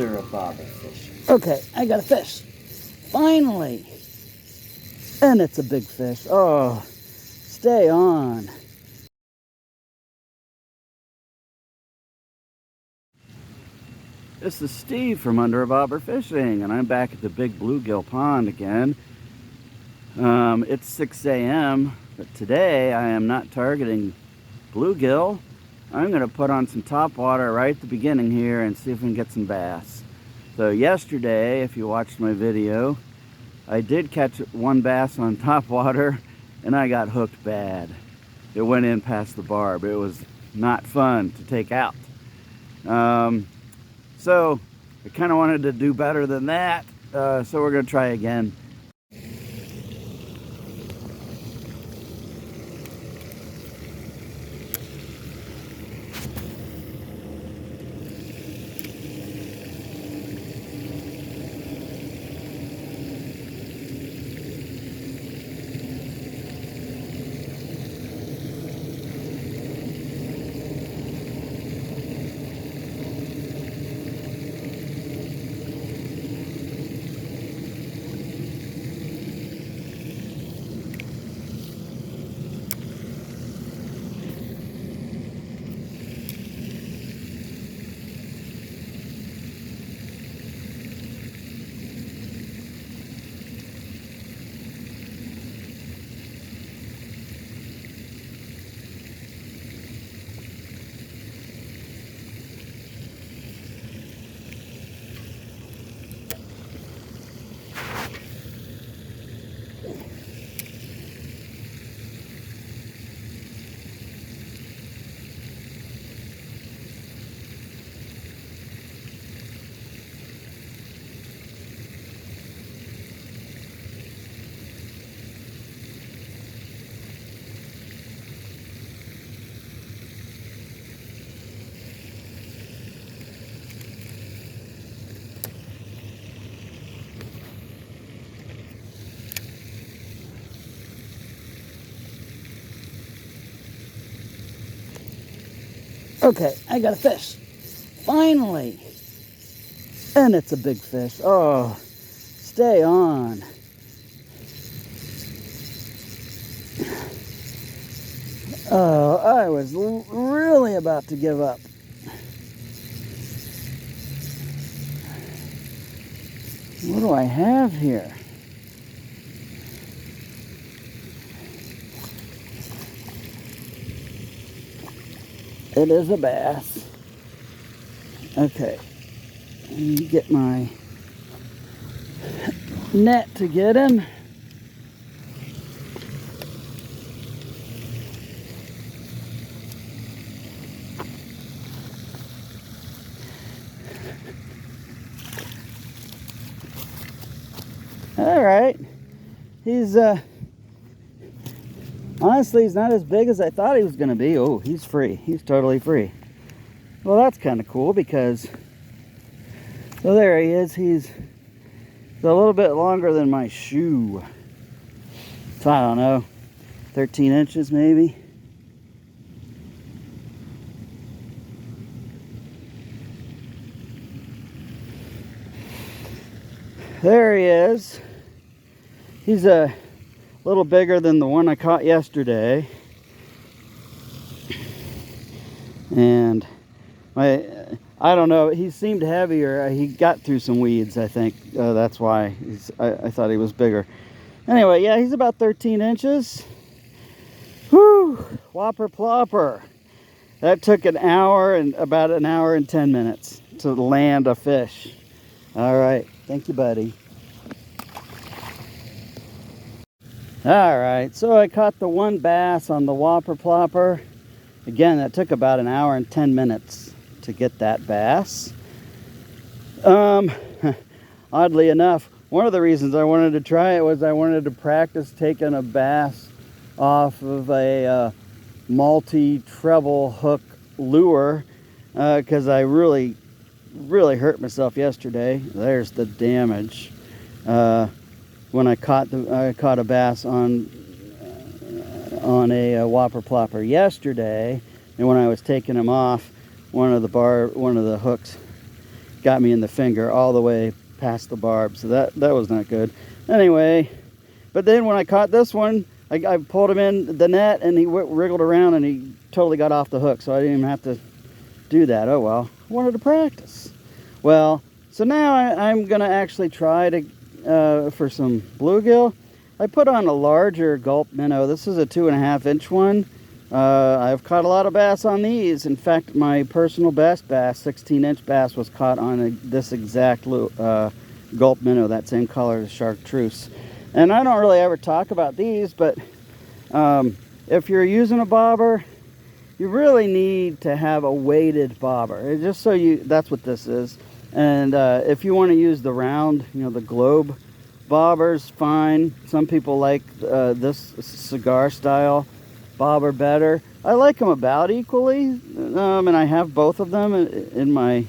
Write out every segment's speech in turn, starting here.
under a bobber fish. Okay, I got a fish. Finally. And it's a big fish. Oh, stay on. This is Steve from Under a Bobber Fishing, and I'm back at the big bluegill pond again. It's 6 a.m., but today I am not targeting bluegill. I'm going to put on some top water right at the beginning here and see if we can get some bass. So yesterday, if you watched my video, I did catch one bass on top water, and I got hooked bad. It went in past the barb. It was not fun to take out. So I kind of wanted to do better than that, so we're going to try again. Okay, I got a fish. Finally. And it's a big fish. Oh, stay on. Oh, I was really about to give up. What do I have here? It is a bass. Okay, let me get my net to get him. All right, he's honestly, he's not as big as I thought he was going to be. Oh, he's free. He's totally free. Well, that's kind of cool because, so there he is. He's a little bit longer than my shoe. So I don't know, 13 inches maybe. There he is. He's a little bigger than the one I caught yesterday. And I don't know, he seemed heavier. He got through some weeds, I think. That's why I thought he was bigger. Anyway, yeah, he's about 13 inches. Whew, Whopper Plopper. That took about an hour and 10 minutes to land a fish. All right, thank you, buddy. All right, so I caught the one bass on the Whopper Plopper. Again, that took about an hour and 10 minutes to get that bass. Oddly enough, one of the reasons I wanted to try it was I wanted to practice taking a bass off of a multi-treble hook lure because I really hurt myself yesterday. There's the damage. When I caught a bass on a Whopper Plopper yesterday, and when I was taking him off, one of the hooks got me in the finger all the way past the barb, so that was not good. Anyway, but then when I caught this one, I pulled him in the net and he wriggled around and he totally got off the hook, so I didn't even have to do that. Oh well, I wanted to practice. Well, so now I'm gonna actually try to for some bluegill. I put on a larger gulp minnow. This is a 2.5-inch one. I've caught a lot of bass on these. In fact, my personal best bass, 16-inch bass, was caught on this exact gulp minnow, that same color as chartreuse. And I don't really ever talk about these, but if you're using a bobber, you really need to have a weighted bobber. Just so that's what this is. And if you want to use the round, the globe bobbers, fine. Some people like this cigar style bobber better. I like them about equally, and I have both of them in my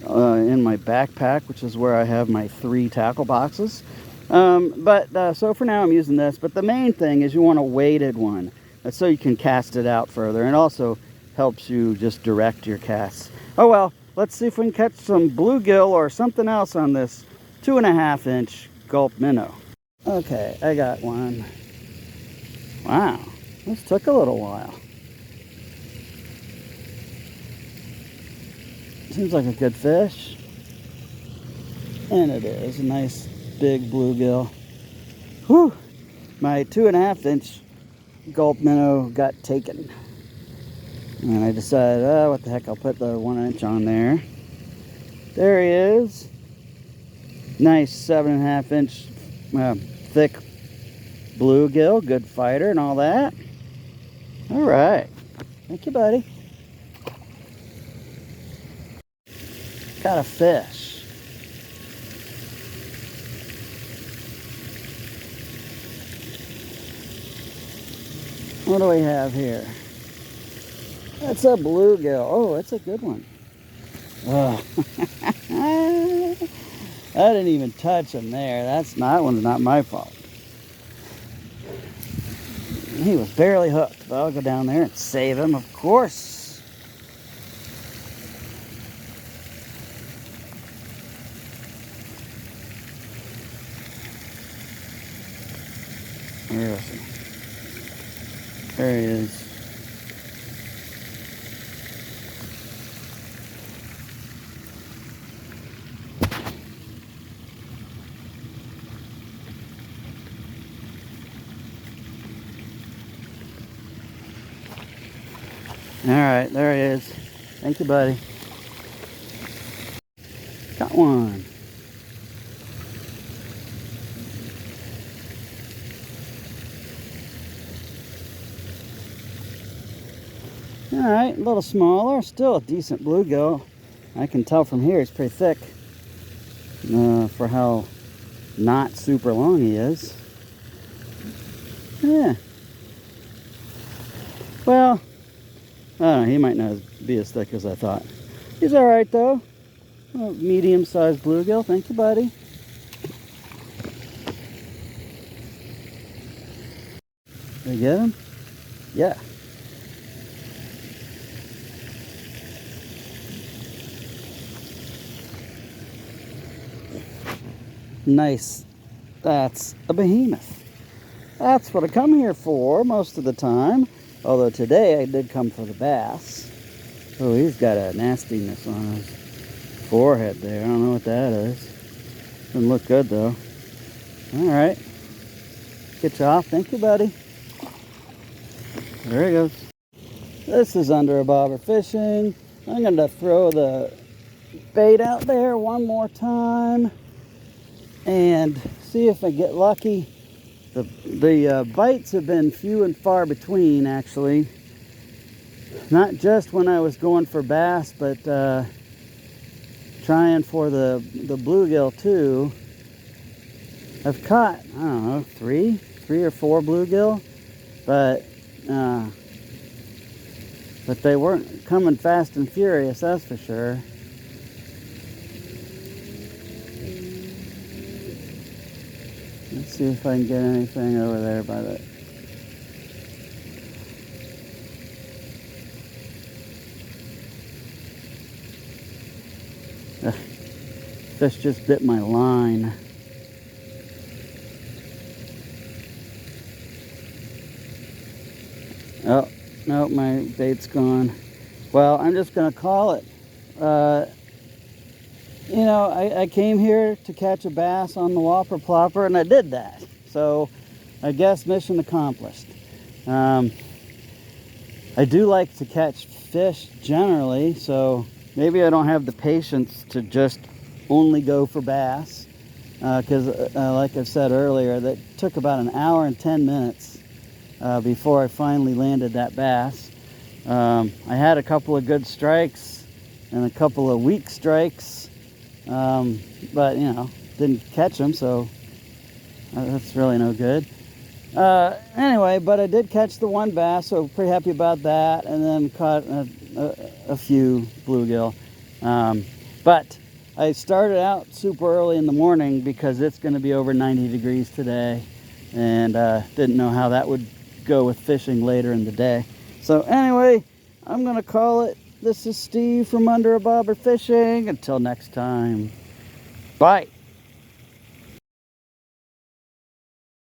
backpack, which is where I have my 3 tackle boxes. So for now I'm using this, but the main thing is you want a weighted one. That's so you can cast it out further, and also helps you just direct your casts. Oh well, let's see if we can catch some bluegill or something else on this 2.5-inch gulp minnow. Okay, I got one. Wow, this took a little while. Seems like a good fish. And it is a nice big bluegill. Whew! My 2.5-inch gulp minnow got taken. And I decided, oh, what the heck, I'll put the 1-inch on there. There he is. Nice 7.5-inch thick bluegill, good fighter and all that. All right. Thank you, buddy. Got a fish. What do we have here? That's a bluegill. Oh, that's a good one. Oh. I didn't even touch him there. That one's not my fault. He was barely hooked, but I'll go down there and save him, of course. Where is he? There he is. All right, there he is. Thank you, buddy. Got one. All right, a little smaller, still a decent bluegill. I can tell from here he's pretty thick for how not super long he is. Yeah. Well, I don't know, he might not be as thick as I thought. He's all right, though. A medium-sized bluegill. Thank you, buddy. Did you get him? Yeah. Nice. That's a behemoth. That's what I come here for most of the time. Although today I did come for the bass. Oh, he's got a nastiness on his forehead there. I don't know what that is. Doesn't look good though. Alright. Get you off. Thank you, buddy. There he goes. This is Under a Bobber Fishing. I'm going to throw the bait out there one more time and see if I get lucky. The bites have been few and far between, actually. Not just when I was going for bass, but trying for the bluegill too. I've caught, I don't know, three or four bluegill, but they weren't coming fast and furious, that's for sure. Let's see if I can get anything over there by the... Fish just bit my line. Oh, no, my bait's gone. Well, I'm just going to call it. You know, I came here to catch a bass on the Whopper Plopper, and I did that. So, I guess mission accomplished. I do like to catch fish generally, so maybe I don't have the patience to just only go for bass. Because, like I said earlier, that took about an hour and 10 minutes before I finally landed that bass. I had a couple of good strikes and a couple of weak strikes, but you know, didn't catch them, so that's really no good. Anyway, but I did catch the one bass, so pretty happy about that, and then caught a few bluegill. But I started out super early in the morning because it's going to be over 90 degrees today, and didn't know how that would go with fishing later in the day. So anyway, I'm going to call it. This is Steve from Under a Bobber Fishing. Until next time, bye.